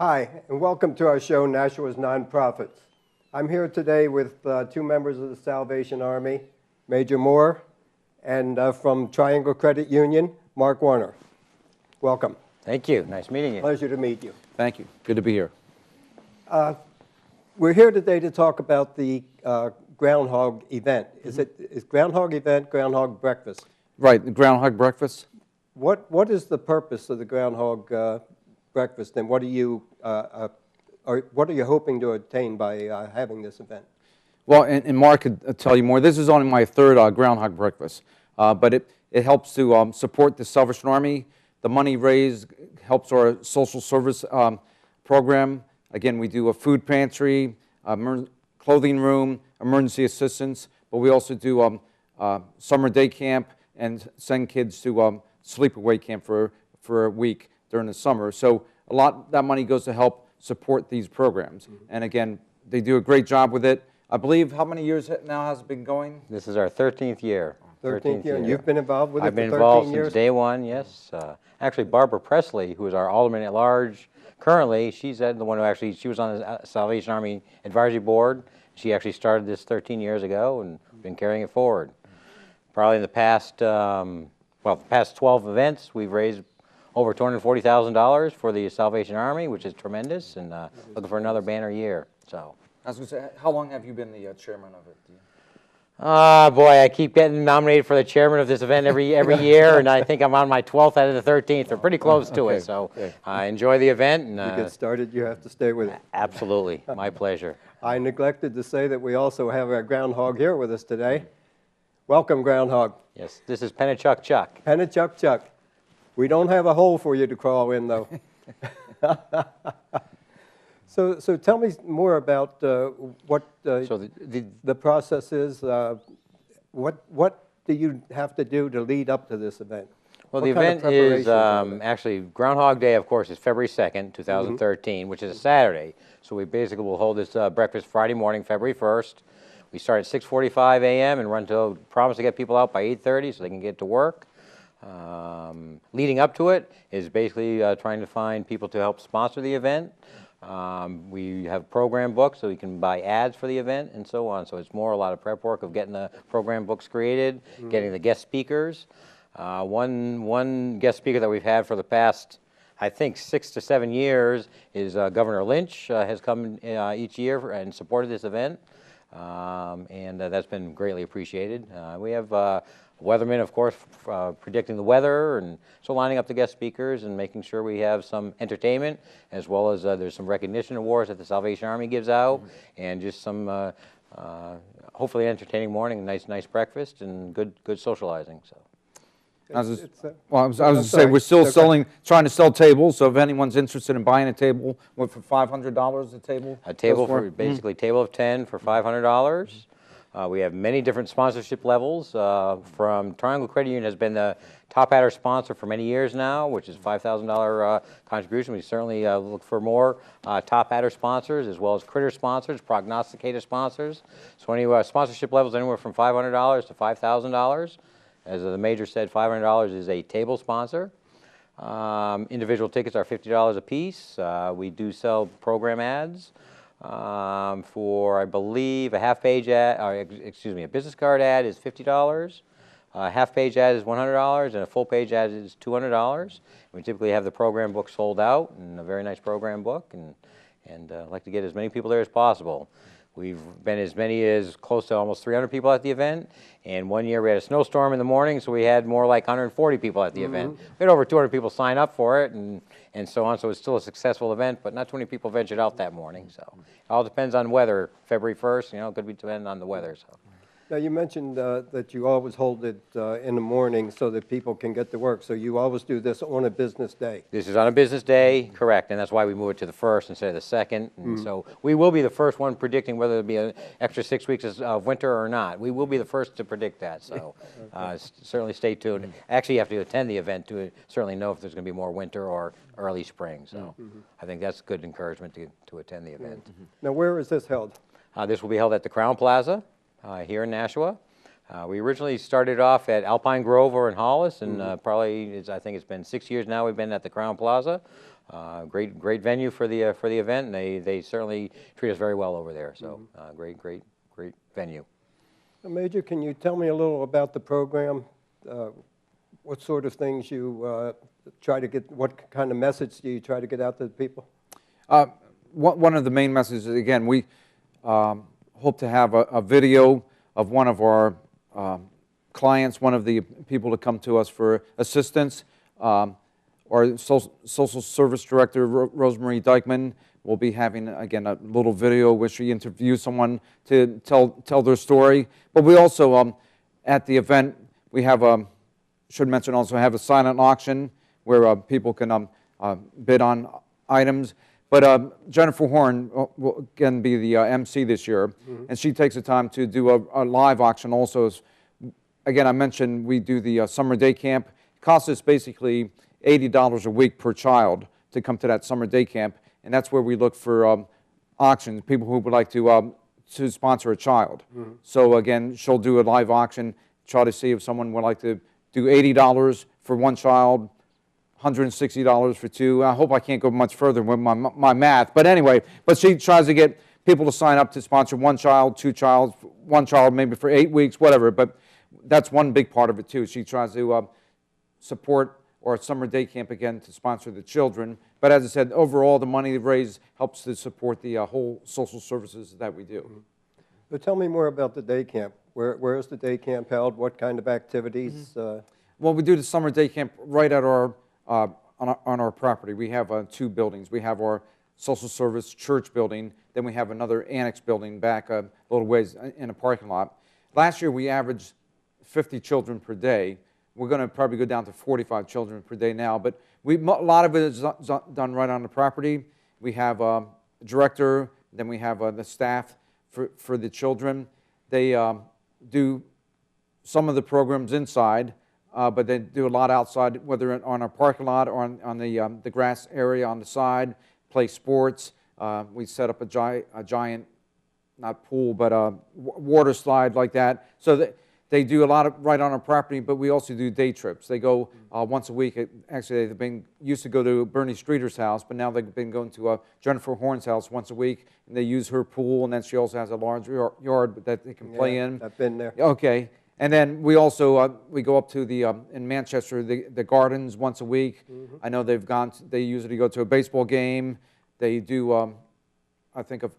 Hi, and welcome to our show, Nashua's Nonprofits. I'm here today with two members of the Salvation Army, Major Moore, and from Triangle Credit Union, Mark Warner. Welcome. Thank you. Nice meeting you. Pleasure to meet you. Thank you. Good to be here. We're here today to talk about the Groundhog event. Is Groundhog event Groundhog breakfast? Right, the Groundhog breakfast. What is the purpose of the Groundhog breakfast, and what are you hoping to attain by having this event? Well, and Mark could tell you more. This is only my third Groundhog breakfast, but it helps to support the Salvation Army. The money raised helps our social service program. Again, we do a food pantry, clothing room, emergency assistance, but we also do summer day camp and send kids to sleepaway camp for a week during the summer. So a lot that money goes to help support these programs. Mm-hmm. And again, they do a great job with it. I believe, how many years now has it been going? This is our 13th year. 13th year, and you've been involved with it for 13 years? I've been involved since day one, yes. Actually, Barbara Presley, who is our Alderman at Large, currently, she's the one who she was on the Salvation Army Advisory Board. She actually started this 13 years ago and been carrying it forward. Probably in the past, the past 12 events, we've raised over $240,000 for the Salvation Army, which is tremendous, and looking for another banner year. So, I was going to say, how long have you been the chairman of it? Boy, I keep getting nominated for the chairman of this event every year, and I think I'm on my 12th out of the 13th. We're pretty close to it, so I enjoy the event. And you get started, you have to stay with it. Absolutely, my pleasure. I neglected to say that we also have our Groundhog here with us today. Welcome, Groundhog. Yes, this is Pennachuck Chuck. Pennachuck Chuck. We don't have a hole for you to crawl in, though. So tell me more about what the process is. What do you have to do to lead up to this event? Well, the event is actually Groundhog Day, of course, is February 2nd, 2013, which is a Saturday. So we basically will hold this breakfast Friday morning, February 1st. We start at 6:45 a.m. and run till promise to get people out by 8:30 so they can get to work. Leading up to it is basically trying to find people to help sponsor the event. We have program books so you can buy ads for the event and so on. So it's more a lot of prep work of getting the program books created, getting the guest speakers. One guest speaker that we've had for the past, I think, 6 to 7 years is Governor Lynch has come each year and supported this event. And that's been greatly appreciated. We have weathermen, of course, predicting the weather, and so lining up the guest speakers and making sure we have some entertainment, as well as there's some recognition awards that the Salvation Army gives out, and just some hopefully entertaining morning, nice breakfast, and good socializing. So. I was going to say, we're still trying to sell tables, so if anyone's interested in buying a table, what, for $500 a table? A table for, basically, table of 10 for $500. We have many different sponsorship levels. From Triangle Credit Union has been the top adder sponsor for many years now, which is $5,000 contribution. We certainly look for more top adder sponsors, as well as critter sponsors, prognosticator sponsors. So any sponsorship levels anywhere from $500 to $5,000. As the Major said, $500 is a table sponsor. Individual tickets are $50 a piece. We do sell program ads for, I believe, a half-page ad, a business card ad is $50. A half-page ad is $100, and a full-page ad is $200. We typically have the program book sold out, and a very nice program book, and like to get as many people there as possible. We've been as close to almost 300 people at the event, and one year we had a snowstorm in the morning, so we had more like 140 people at the event. We had over 200 people sign up for it, and so on, so it's still a successful event, but not too many people ventured out that morning, so it all depends on weather. February 1st, could be dependent on the weather. So. Now, you mentioned that you always hold it in the morning so that people can get to work. So you always do this on a business day. This is on a business day, correct, and that's why we move it to the 1st instead of the 2nd. And so we will be the first one predicting whether it'll be an extra 6 weeks of winter or not. We will be the first to predict that, so certainly stay tuned. Actually, you have to attend the event to certainly know if there's going to be more winter or early spring. So I think that's good encouragement to attend the event. Now, where is this held? This will be held at the Crowne Plaza. Here in Nashua. We originally started off at Alpine Grove or in Hollis, and probably, I think it's been 6 years now we've been at the Crowne Plaza. Great venue for the event, and they certainly treat us very well over there. So great venue. Major, can you tell me a little about the program? What sort of things you try to get, what kind of message do you try to get out to the people? One of the main messages, again, we hope to have a video of one of our clients, one of the people to come to us for assistance. Our social service director, Rosemary Dykeman, will be having, again, a little video where she interviews someone to tell their story. But we also, at the event, we have, should mention also, have a silent auction where people can bid on items. But Jennifer Horn will again be the MC this year, and she takes the time to do a live auction also. Again, I mentioned we do the summer day camp. It costs us basically $80 a week per child to come to that summer day camp, and that's where we look for auctions, people who would like to sponsor a child. So again, she'll do a live auction, try to see if someone would like to do $80 for one child, $160 for two. I hope I can't go much further with my math, but anyway, but she tries to get people to sign up to sponsor one child, one child maybe for 8 weeks, whatever, but that's one big part of it too. She tries to support our summer day camp again to sponsor the children, but as I said, overall the money raised helps to support the whole social services that we do. But tell me more about the day camp. Where is the day camp held? What kind of activities? Well, we do the summer day camp right at our on our property. We have 2 buildings. We have our social service church building, then we have another annex building back a little ways in a parking lot. Last year we averaged 50 children per day. We're going to probably go down to 45 children per day now, but a lot of it is done right on the property. We have a director, then we have the staff for the children. They do some of the programs inside, but they do a lot outside, whether on our parking lot or on the grass area on the side, play sports. We set up a giant, not pool, but a water slide like that. So they do a lot of right on our property, but we also do day trips. They go once a week. Actually, they've used to go to Bernie Streeter's house, but now they've been going to Jennifer Horn's house once a week, and they use her pool, and then she also has a large yard that they can play in. I've been there. Okay. And then we also, we go up to the, in Manchester, the gardens once a week. I know they usually go to a baseball game. They do, I think, a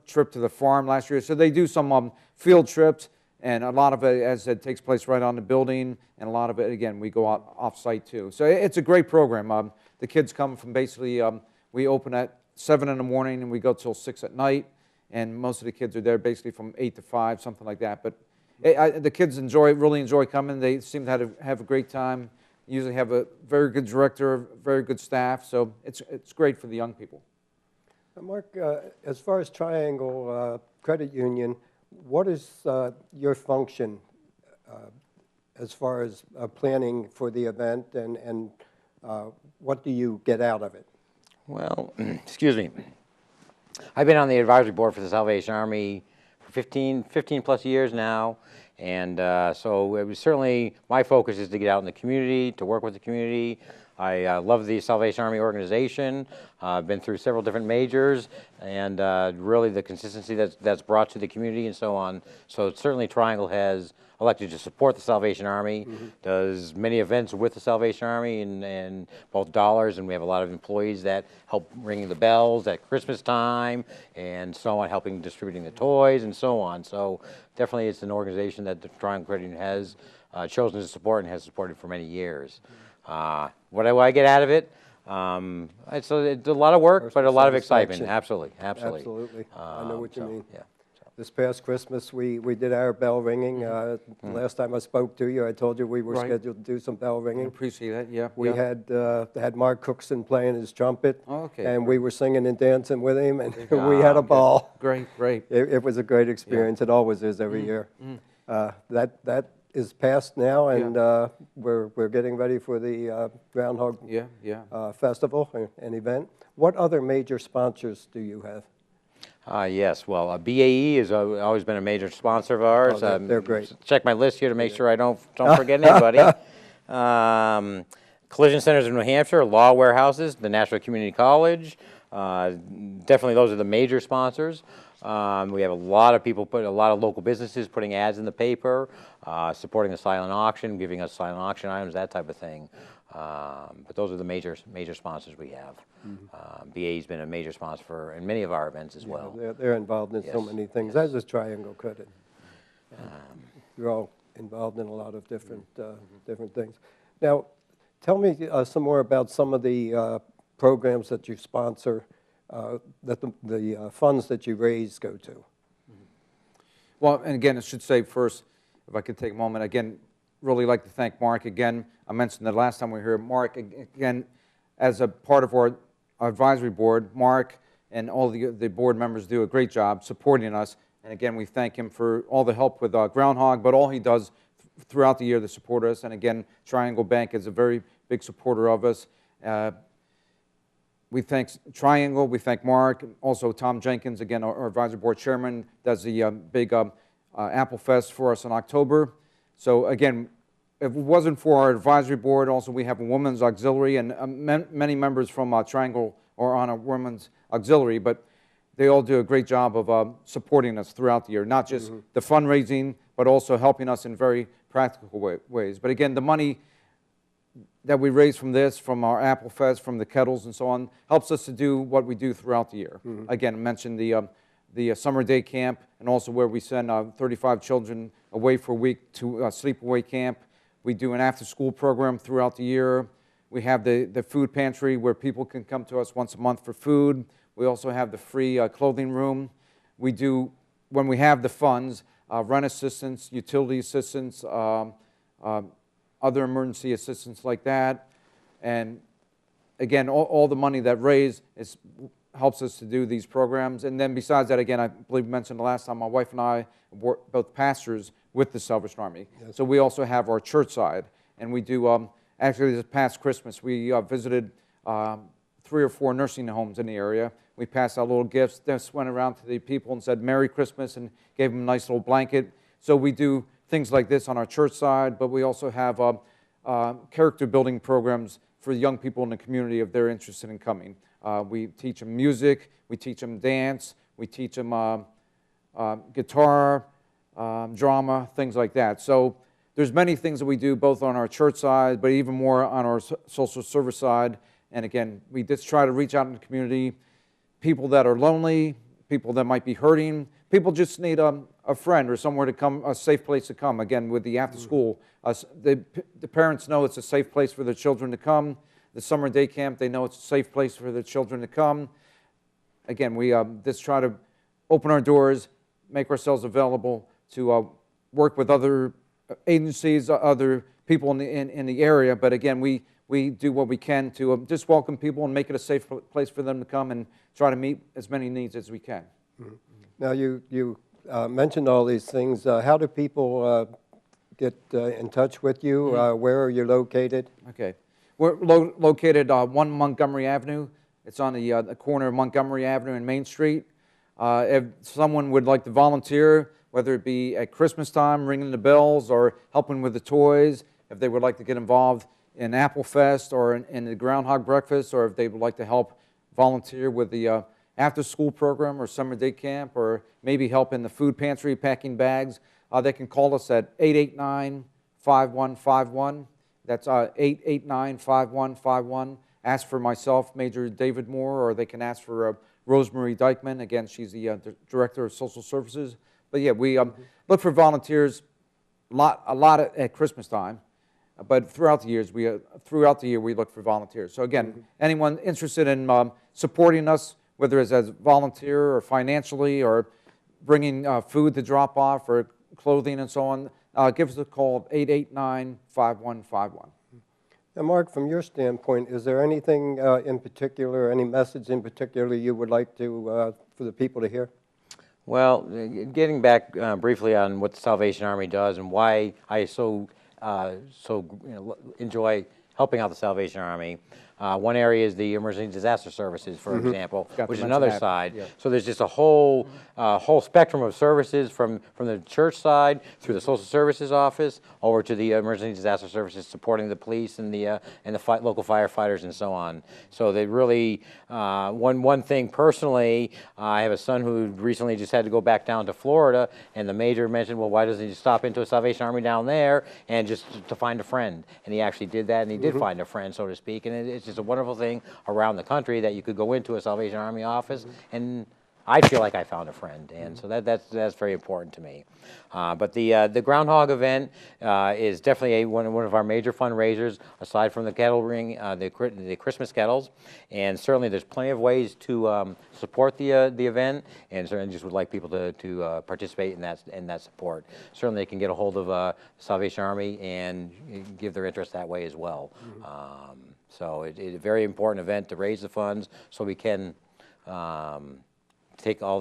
trip to the farm last year. So they do some field trips, and a lot of it, as I said, takes place right on the building, and a lot of it, again, we go out off-site too. So it's a great program. The kids come from basically, we open at 7 in the morning and we go till 6 at night, and most of the kids are there basically from 8 to 5, something like that. But the kids really enjoy coming. They seem to have a great time. Usually have a very good director, very good staff, so it's great for the young people. Mark, as far as Triangle Credit Union, what is your function as far as planning for the event, and what do you get out of it? Well, excuse me. I've been on the advisory board for the Salvation Army for 15 plus years now, and so it was certainly my focus is to get out in the community, to work with the community. I love the Salvation Army organization. I've been through several different majors, and really the consistency that's brought to the community and so on. So certainly Triangle has elected to support the Salvation Army, does many events with the Salvation Army and both dollars, and we have a lot of employees that help ringing the bells at Christmas time and so on, helping distributing the toys and so on. So definitely it's an organization that the Triangle Credit Union has chosen to support and has supported for many years. What do I get out of it? It's a lot of work, but a lot of excitement. Absolutely. Absolutely. I know what you mean. Yeah. This past Christmas, we did our bell ringing. Last time I spoke to you, I told you we were scheduled to do some bell ringing. I appreciate that, yeah. We had Mark Cookson playing his trumpet, and we were singing and dancing with him, and we had a ball. Great. It was a great experience. It always is every year. That is past now, and we're getting ready for the Groundhog Festival and event. What other major sponsors do you have? Yes, well, BAE has always been a major sponsor of ours. They're great. Check my list here to make sure I don't forget anybody. collision centers in New Hampshire, law warehouses, the Nashua Community College. Definitely those are the major sponsors. We have a lot of people, a lot of local businesses putting ads in the paper, supporting the silent auction, giving us silent auction items, that type of thing. But those are the major sponsors we have. BAE's been a major sponsor in many of our events as well. They're involved in so Yes. many things, Yes. as is Triangle Credit. You're all involved in a lot of different things. Now, tell me some more about some of the programs that you sponsor, that the funds that you raise go to. Well, and again, I should say first, if I could take a moment, again, really like to thank Mark again. I mentioned that last time we were here. Mark, again, as a part of our advisory board, Mark and all the board members do a great job supporting us. And again, we thank him for all the help with Groundhog, but all he does throughout the year to support us. And again, Triangle Bank is a very big supporter of us. We thank Triangle, we thank Mark, also Tom Jenkins, again, our advisory board chairman, does the big Applefest for us in October. So again, if it wasn't for our advisory board, also we have a women's auxiliary, and many members from Triangle are on a women's auxiliary, but they all do a great job of supporting us throughout the year, not just the fundraising, but also helping us in very practical ways. But again, the money that we raise from this, from our Applefest, from the kettles and so on, helps us to do what we do throughout the year. Again, I mentioned the summer day camp, and also where we send 35 children away for a week to sleepaway camp. We do an after-school program throughout the year. We have the food pantry where people can come to us once a month for food. We also have the free clothing room. We do, when we have the funds, rent assistance, utility assistance, other emergency assistance like that. And again, all the money that raised helps us to do these programs. And then besides that, again, I believe I mentioned the last time, my wife and I were both pastors with the Salvation Army. Yes. So we also have our church side. And we do, actually this past Christmas, we visited 3 or 4 nursing homes in the area. We passed out little gifts, just went around to the people and said Merry Christmas and gave them a nice little blanket. So we do things like this on our church side, but we also have character building programs for young people in the community if they're interested in coming. We teach them music, we teach them dance, we teach them guitar, drama, things like that. So there's many things that we do both on our church side, but even more on our social service side. And again, we just try to reach out in the community, people that are lonely, people that might be hurting, people just need a friend or somewhere to come, a safe place to come. Again, with the after school, the parents know it's a safe place for their children to come. The summer day camp, they know it's a safe place for their children to come. Again, we just try to open our doors, make ourselves available to work with other agencies, other people in the area. But again, we do what we can to just welcome people and make it a safe place for them to come and try to meet as many needs as we can. Now, you mentioned all these things. How do people get in touch with you? Where are you located? Okay. We're located 1 Montgomery Avenue. It's on the corner of Montgomery Avenue and Main Street. If someone would like to volunteer, whether it be at Christmas time, ringing the bells, or helping with the toys, if they would like to get involved in Applefest or in the Groundhog Breakfast, or if they would like to help volunteer with the after-school program or summer day camp, or maybe help in the food pantry packing bags, they can call us at 889-5151. That's 889-5151. Ask for myself, Major David Moore, or they can ask for Rosemary Dykeman. Again, she's the Director of Social Services. But yeah, we look for volunteers a lot at Christmas time, but throughout the year we look for volunteers. So again, anyone interested in supporting us, whether it's as a volunteer or financially or bringing food to drop off or clothing and so on, give us a call at 889-5151. Now, Mark, from your standpoint, is there anything in particular, any message in particular you would like to for the people to hear? Well, getting back briefly on what the Salvation Army does and why I so enjoy helping out the Salvation Army. One area is the emergency disaster services, for example, Forgot to which is mention another that. side. Yeah. So there's just a whole spectrum of services from the church side through the social services office over to the emergency disaster services supporting the police and the local firefighters and so on. So they really one thing personally, I have a son who recently just had to go back down to Florida, and the major mentioned, well, why doesn't he stop into a Salvation Army down there and just to find a friend? And he actually did that, and he did find a friend, so to speak. And it's just a wonderful thing around the country that you could go into a Salvation Army office, and I feel like I found a friend, and so that's very important to me. But the Groundhog event is definitely one of our major fundraisers, aside from the kettle ring, the Christmas kettles, and certainly there's plenty of ways to support the event, and certainly just would like people to participate in that support. Certainly they can get a hold of Salvation Army and give their interest that way as well. So it's a very important event to raise the funds so we can take on all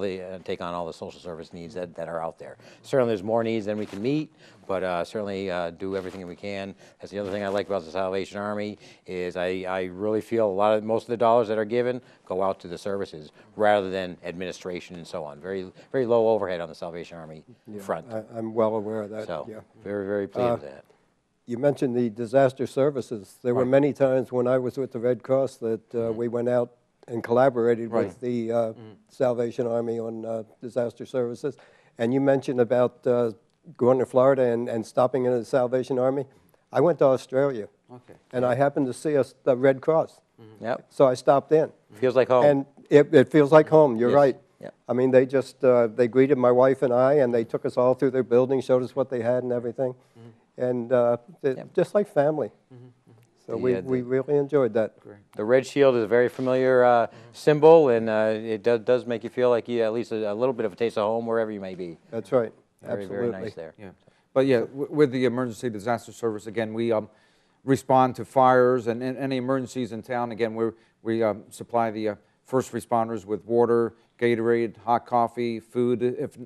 the social service needs that are out there. Certainly there's more needs than we can meet, but certainly do everything we can. That's the other thing I like about the Salvation Army is I really feel most of the dollars that are given go out to the services rather than administration and so on. Very, very low overhead on the Salvation Army front. I'm well aware of that. So yeah. very, very pleased with that. You mentioned the disaster services. There were many times when I was with the Red Cross that we went out and collaborated with the Salvation Army on disaster services. And you mentioned about going to Florida and stopping in the Salvation Army. I went to Australia, and I happened to see the Red Cross. Yep. So I stopped in. Feels like home. And it feels like home. You're Yes. right. Yep. I mean, they just they greeted my wife and I, and they took us all through their building, showed us what they had and everything, and just like family. So we really enjoyed that. The red shield is a very familiar symbol, and it does make you feel like you at least a little bit of a taste of home wherever you may be. That's right. Very, Absolutely. very nice there. Yeah, but yeah, with the emergency disaster service, again, we respond to fires and any emergencies in town. Again, we supply the first responders with water, Gatorade, hot coffee, food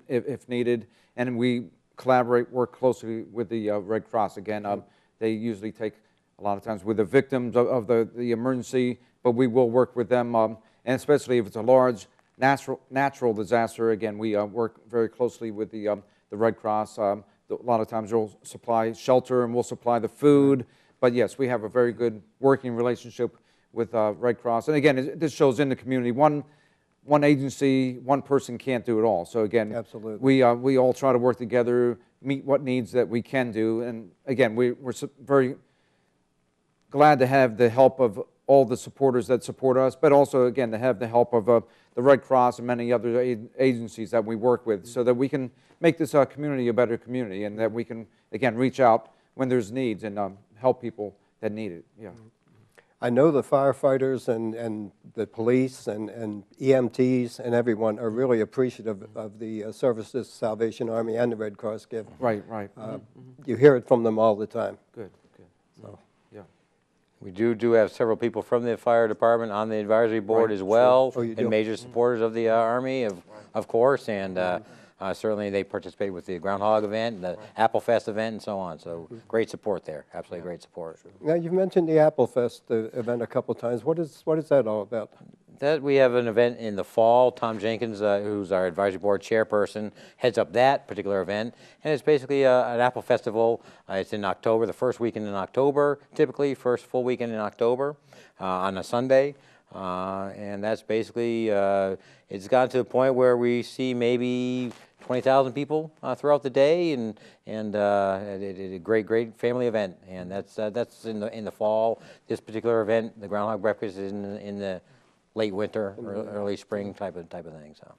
if needed, and we work closely with the Red Cross. Again, they usually take a lot of times with the victims of the emergency, but we will work with them, and especially if it's a large natural disaster. Again, we work very closely with the Red Cross. A lot of times they'll supply shelter and we'll supply the food. But yes, we have a very good working relationship with Red Cross. And again, this shows in the community. One agency, one person can't do it all. So again, absolutely, we all try to work together, meet what needs that we can do. And again, we're very glad to have the help of all the supporters that support us, but also, again, to have the help of the Red Cross and many other agencies that we work with so that we can make this community a better community and that we can, again, reach out when there's needs and help people that need it. Yeah. I know the firefighters and the police and EMTs and everyone are really appreciative of the services Salvation Army and the Red Cross give. Right. You hear it from them all the time. Good. So. Yeah. We do have several people from the fire department on the advisory board as well, and major supporters of the Army, of course, and certainly they participate with the Groundhog event, the Applefest event, and so on. So great support there, absolutely great support. Now, you've mentioned the Applefest event a couple times. What is that all about? We have an event in the fall. Tom Jenkins, who's our advisory board chairperson, heads up that particular event. And it's basically an apple festival. It's in October, the first weekend in October, typically, first full weekend in October on a Sunday. And that's basically, it's gotten to the point where we see maybe 20,000 people throughout the day, and a great family event. And that's in the fall. This particular event, the Groundhog Breakfast, is in the late winter, early spring type of thing. So,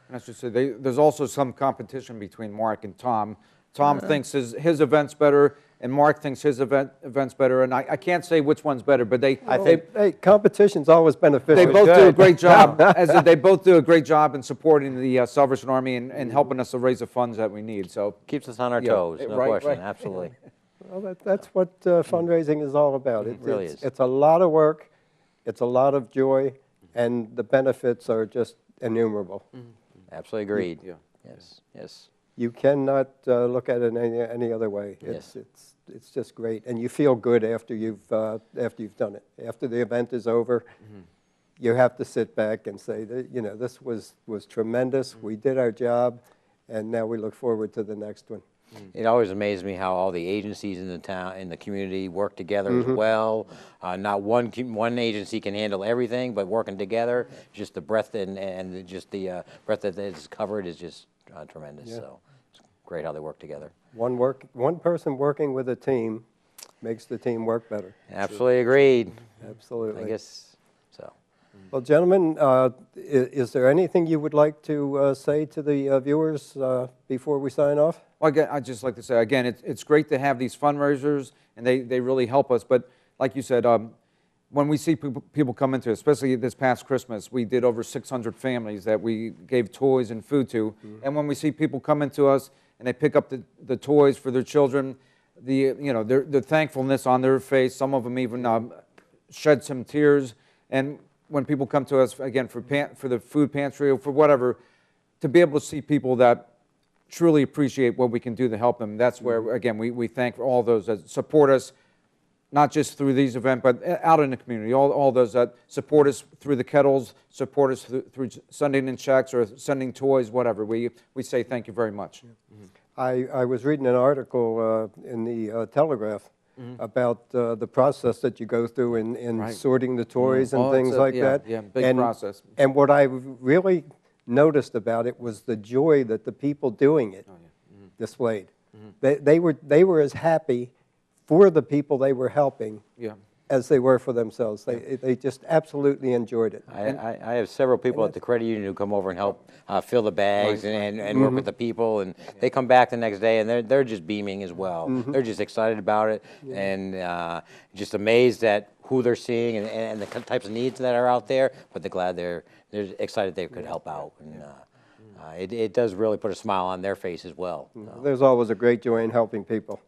and I should say there's also some competition between Mark and Tom. Tom thinks his event's better, and Mark thinks his event's better. And I can't say which one's better, but hey, competition's always beneficial. They both do a great job. They both do a great job in supporting the Salvation Army and helping us to raise the funds that we need. So keeps us on our toes, no question, absolutely. Well, that's what fundraising is all about. It really is. It's a lot of work. It's a lot of joy. And the benefits are just innumerable. Absolutely agreed. Yeah. Yes. You cannot look at it any other way. It's just great, and you feel good after you've done it. After the event is over, you have to sit back and say that, you know, this was tremendous. We did our job, and now we look forward to the next one. It always amazes me how all the agencies in the town, in the community, work together as well. Not one agency can handle everything, but working together, just the breadth and just the breadth that is covered is just tremendous. So it's great how they work together. One person working with a team makes the team work better. Absolutely agreed. Absolutely. I guess so. Well, gentlemen, is there anything you would like to say to the viewers before we sign off? Well, again, I'd just like to say, again, it's great to have these fundraisers, and they really help us. But like you said, when we see people come into it, especially this past Christmas, we did over 600 families that we gave toys and food to. And when we see people come into us and they pick up the toys for their children, the thankfulness on their face, some of them even shed some tears. And when people come to us, again, for the food pantry or for whatever, to be able to see people that truly appreciate what we can do to help them, that's where, again, we thank all those that support us, not just through these events, but out in the community, all those that support us through the kettles, support us through sending in checks or sending toys, whatever. We say thank you very much. I was reading an article in the Telegraph about the process that you go through in sorting the toys and things like that. Yeah, big process. And what I really noticed about it was the joy that the people doing it displayed. They were as happy for the people they were helping as they were for themselves. They just absolutely enjoyed it. I have several people at the credit union who come over and help fill the bags and work with the people, and they come back the next day and they're just beaming as well. They're just excited about it and just amazed at who they're seeing and the types of needs that are out there, but they're glad they're excited they could help out. And it does really put a smile on their face as well. There's always a great joy in helping people.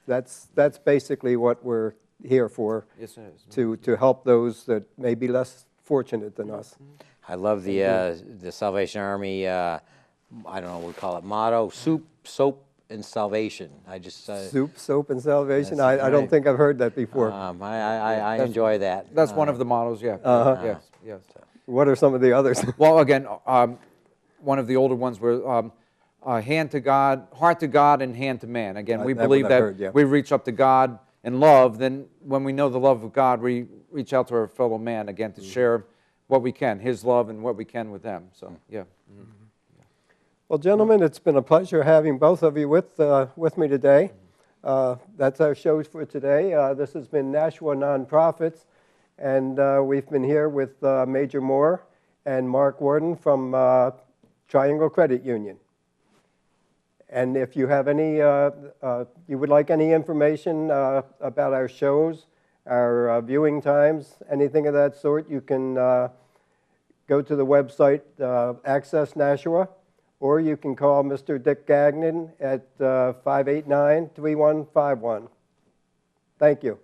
That's basically what we're here for, to help those that may be less fortunate than us. I love the Salvation Army, I don't know what we call it, motto, soup, soap, and salvation. I just soup, soap, and salvation. I don't think I've heard that before. I enjoy that. That's one of the mottos, yes. What are some of the others? Well, again, one of the older ones were hand to God, heart to God, and hand to man. Again, we believe that we reach up to God in love. Then when we know the love of God, we reach out to our fellow man, again, to share what we can, his love and what we can with them. So, yeah. Well, gentlemen, it's been a pleasure having both of you with me today. That's our show for today. This has been Nashua Nonprofits, and we've been here with Major Moore and Mark Warden from Triangle Credit Union. And if you have any, you would like any information about our shows, our viewing times, anything of that sort, you can go to the website Access Nashua, or you can call Mr. Dick Gagnon at 589-3151. Thank you.